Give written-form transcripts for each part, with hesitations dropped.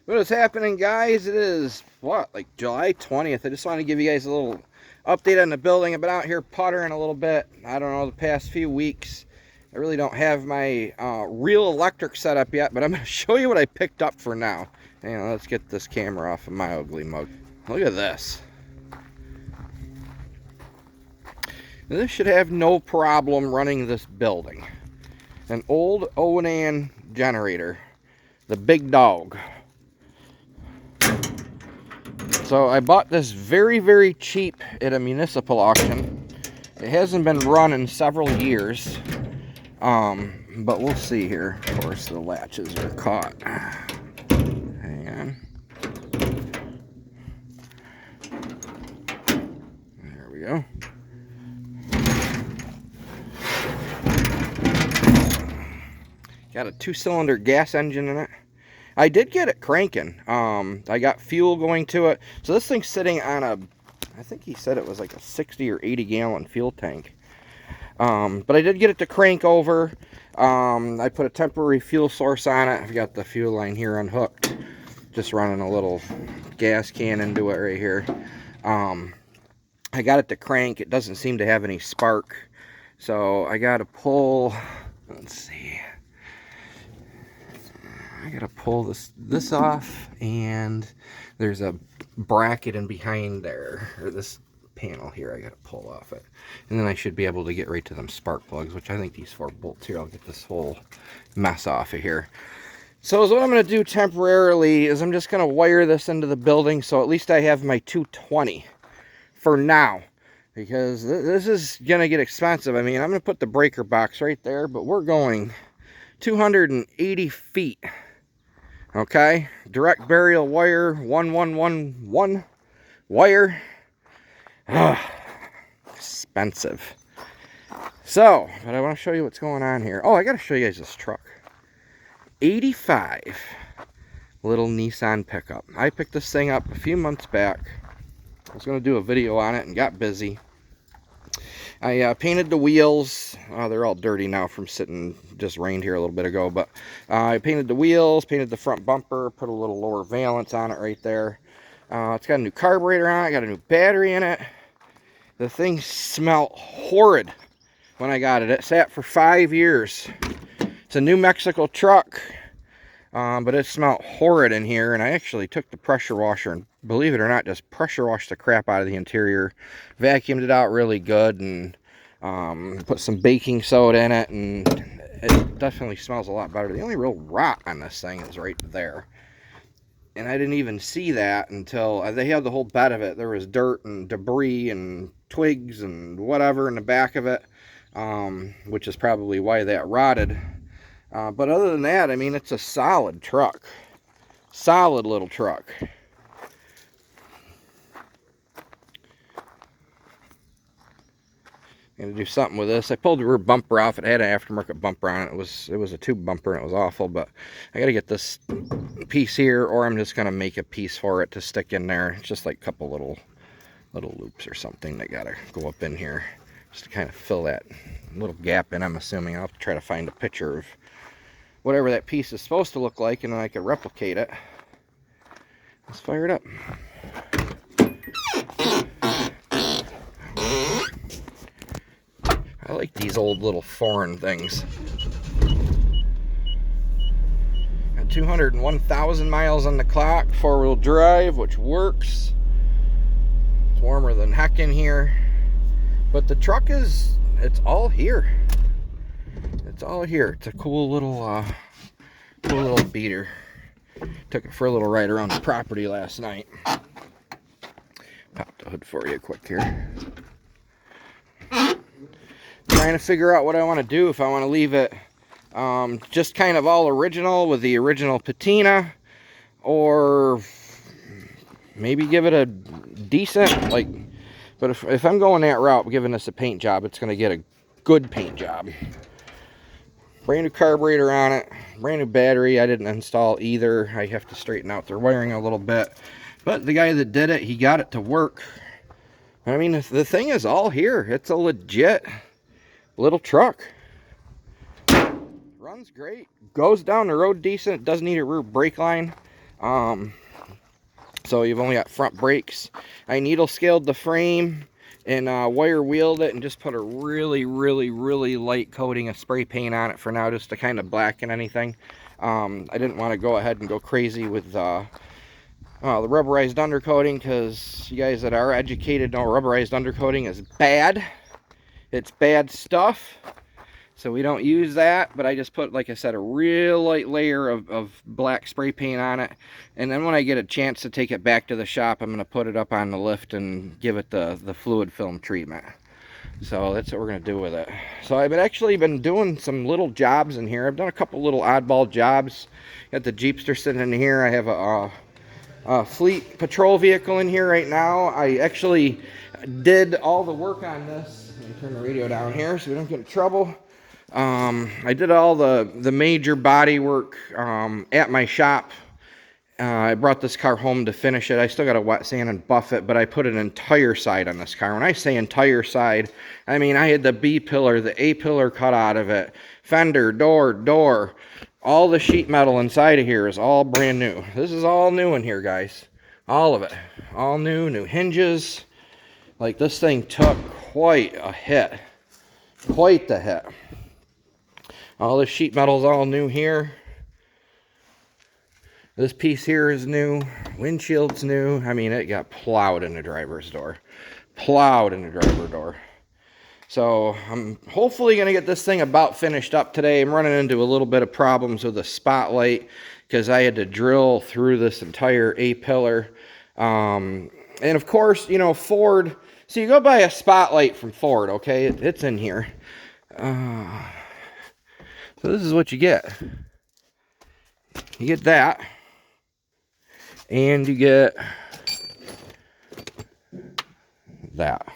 What is happening, guys? It is, what, like July 20th. I just want to give you guys a little update on the building. I've been out here puttering a little bit. I don't know, the past few weeks. I really don't have my real electric setup yet, but I'm going to show you what I picked up for now. Hang on, let's get this camera off of my ugly mug. Look at this. This should have no problem running this building. An old Onan generator. The big dog. So I bought this very, very cheap at a municipal auction. It hasn't been run in several years. But we'll see here. Of course, the latches are caught. Hang on. There we go. Got a 2-cylinder gas engine in it. I did get it cranking. I got fuel going to it. So this thing's sitting on a, I think he said it was like a 60 or 80 gallon fuel tank. But I did get it to crank over. I put a temporary fuel source on it. I've got the fuel line here unhooked. Just running a little gas can into it right here. I got it to crank. It doesn't seem to have any spark. So I got to pull, let's see. I gotta pull this off, and there's a bracket in behind there, or this panel here I gotta pull off it, and then I should be able to get right to them spark plugs, which I think these 4 bolts here, I'll get this whole mess off of here. So what I'm gonna do temporarily is I'm just gonna wire this into the building, so at least I have my 220 for now, because this is gonna get expensive. I mean, I'm gonna put the breaker box right there, but we're going 280 feet. Okay, direct burial wire, 1111 wire. Expensive. So, but I want to show you what's going on here. Oh, I got to show you guys this truck. 85 little Nissan pickup. I picked this thing up a few months back. I was going to do a video on it and got busy. I painted the wheels. They're all dirty now from sitting, just rained here a little bit ago, but I painted the wheels, painted the front bumper, put a little lower valance on it right there. It's got a new carburetor on it, got a new battery in it. The thing smelled horrid when I got it. It sat for 5 years. It's a New Mexico truck, but it smelled horrid in here, and I actually took the pressure washer and, believe it or not, just pressure washed the crap out of the interior, vacuumed it out really good, and put some baking soda in it, and it definitely smells a lot better. The only real rot on this thing is right there, and I didn't even see that until they had the whole bed of it. There was dirt and debris and twigs and whatever in the back of it, which is probably why that rotted. But other than that, I mean, it's a solid truck. Solid little truck. I'm gonna do something with this. I pulled the rear bumper off. It had an aftermarket bumper on it. It was a tube bumper, and it was awful, but I gotta get this piece here, or I'm just gonna make a piece for it to stick in there. It's just like a couple little loops or something that gotta go up in here just to kind of fill that little gap in. I'm assuming I'll have to try to find a picture of whatever that piece is supposed to look like, and then I could replicate it. Let's fire it up. I like these old little foreign things. Got 201,000 miles on the clock, 4-wheel drive, which works. It's warmer than heck in here. But the truck is, it's all here. It's all here. It's a cool little beater. Took it for a little ride around the property last night. Pop the hood for you quick here. Trying to figure out what I want to do. If I want to leave it just kind of all original with the original patina, or maybe give it a decent, like, but if I'm going that route, giving this a paint job, it's going to get a good paint job. Brand new carburetor on it, brand new battery. I didn't install either. I have to straighten out their wiring a little bit, but the guy that did it, he got it to work. I mean, the thing is all here. It's a legit little truck. Runs great, goes down the road decent, doesn't need a rear brake line. So you've only got front brakes. I needle scaled the frame and wire wheeled it and just put a really light coating of spray paint on it for now, just to kind of blacken anything. I didn't want to go ahead and go crazy with the rubberized undercoating, because you guys that are educated know rubberized undercoating is bad. It's bad stuff. So we don't use that, but I just put, like I said, a real light layer of black spray paint on it. And then when I get a chance to take it back to the shop, I'm going to put it up on the lift and give it the fluid film treatment. So that's what we're going to do with it. So I've actually been doing some little jobs in here. I've done a couple little oddball jobs. Got the Jeepster sitting in here. I have a fleet patrol vehicle in here right now. I actually did all the work on this. Let me turn the radio down here so we don't get in trouble. I did all the major body work at my shop. I brought this car home to finish it. I still got to wet sand and buff it, but I put an entire side on this car. When I say entire side, I mean I had the B pillar, the A pillar cut out of it, fender, door. All the sheet metal inside of here is all brand new. This is all new in here, guys. All of it. All new hinges. Like, this thing took quite a hit. Quite the hit. All this sheet metal is all new here. This piece here is new. Windshield's new. I mean, it got plowed in the driver's door. Plowed in the driver's door. So I'm hopefully going to get this thing about finished up today. I'm running into a little bit of problems with the spotlight because I had to drill through this entire A-pillar. And of course, you know, Ford. So you go buy a spotlight from Ford, okay? It's in here. So this is what you get. You get that. And you get that.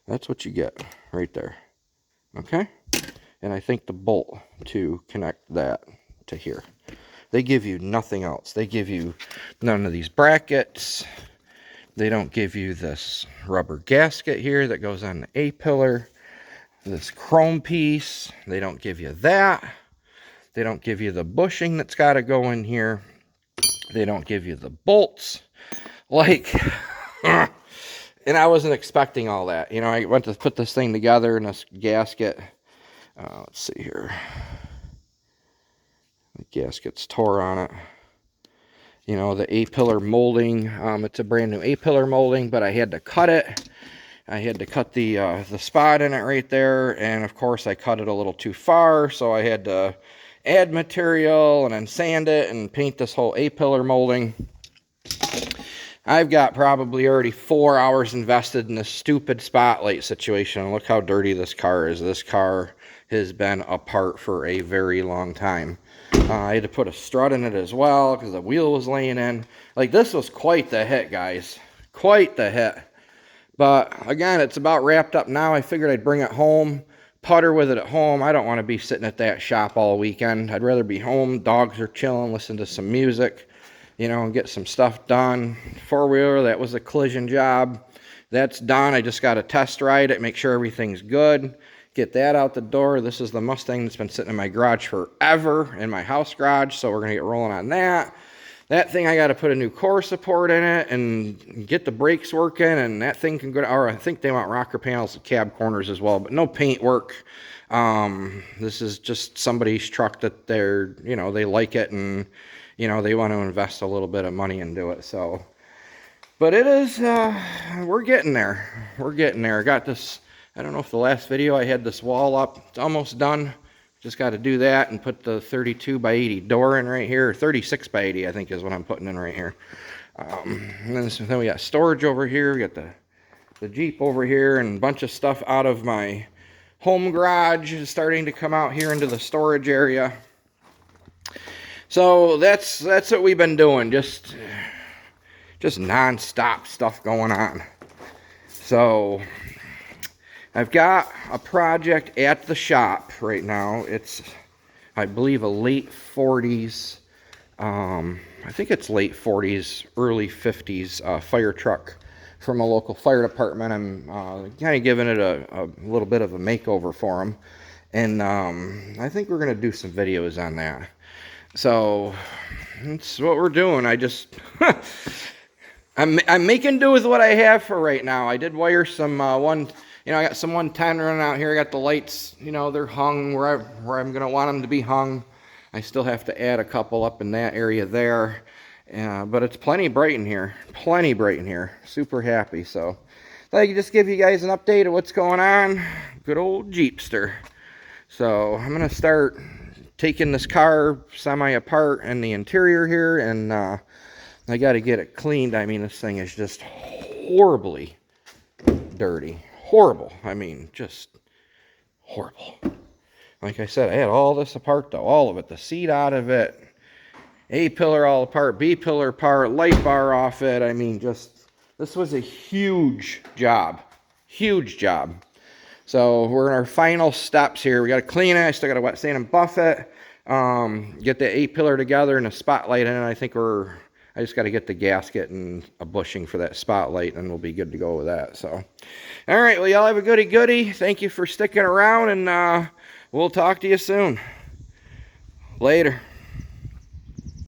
That's what you get right there. Okay? And I think the bolt to connect that to here. They give you nothing else. They give you none of these brackets. They don't give you this rubber gasket here that goes on the A-pillar. This chrome piece. They don't give you that. They don't give you the bushing that's got to go in here. They don't give you the bolts. Like, and I wasn't expecting all that. You know, I went to put this thing together in this gasket. Let's see here. The gasket's tore on it. You know, the A-pillar molding. It's a brand new A-pillar molding, but I had to cut it. I had to cut the spot in it right there, and of course I cut it a little too far, so I had to add material and then sand it and paint this whole A-pillar molding. I've got probably already 4 hours invested in this stupid spotlight situation. Look how dirty this car is. This car has been apart for a very long time. I had to put a strut in it as well because the wheel was laying in. Like, this was quite the hit, guys. Quite the hit. But again, it's about wrapped up now. I figured I'd bring it home, putter with it at home. I don't want to be sitting at that shop all weekend. I'd rather be home. Dogs are chilling, listen to some music, you know, and get some stuff done. Four-wheeler, that was a collision job. That's done. I just got to test ride it, make sure everything's good. Get that out the door. This is the Mustang that's been sitting in my garage forever, in my house garage, so we're going to get rolling on that. That thing, I got to put a new core support in it and get the brakes working, and that thing can go to, or I think they want rocker panels and cab corners as well, but no paint work. This is just somebody's truck that they're, you know, they like it, and, you know, they want to invest a little bit of money into it, so. But it is, we're getting there. We're getting there. I got this, I don't know if the last video I had this wall up. It's almost done. Just got to do that and put the 32 by 80 door in right here. 36 by 80, I think, is what I'm putting in right here. And then we got storage over here. We got the Jeep over here and a bunch of stuff out of my home garage is starting to come out here into the storage area. So that's what we've been doing. Just non-stop stuff going on. So I've got a project at the shop right now. It's, I believe, a late 40s, I think it's late 40s, early 50s fire truck from a local fire department. I'm kind of giving it a little bit of a makeover for them. And I think we're going to do some videos on that. So that's what we're doing. I just I'm making do with what I have for right now. I did wire some I got some 110 running out here. I got the lights, they're hung where I'm gonna want them to be hung. I still have to add a couple up in that area there. But it's plenty bright in here. Plenty bright in here. Super happy. So thought I could just give you guys an update of what's going on. Good old Jeepster. So I'm gonna start taking this car semi apart in the interior here, and I got to get it cleaned. I mean, this thing is just horribly dirty. Horrible. I mean, just horrible. Like I said, I had all this apart though, all of it. The seat out of it, A-pillar all apart, B-pillar apart, light bar off it. I mean, this was a huge job. Huge job. So we're in our final steps here. We got to clean it. I still got to wet sand and buff it. Get the A-pillar together and a spotlight in it. I just got to get the gasket and a bushing for that spotlight, and we'll be good to go with that. So, all right. Well, y'all have a goody. Thank you for sticking around, and we'll talk to you soon. Later.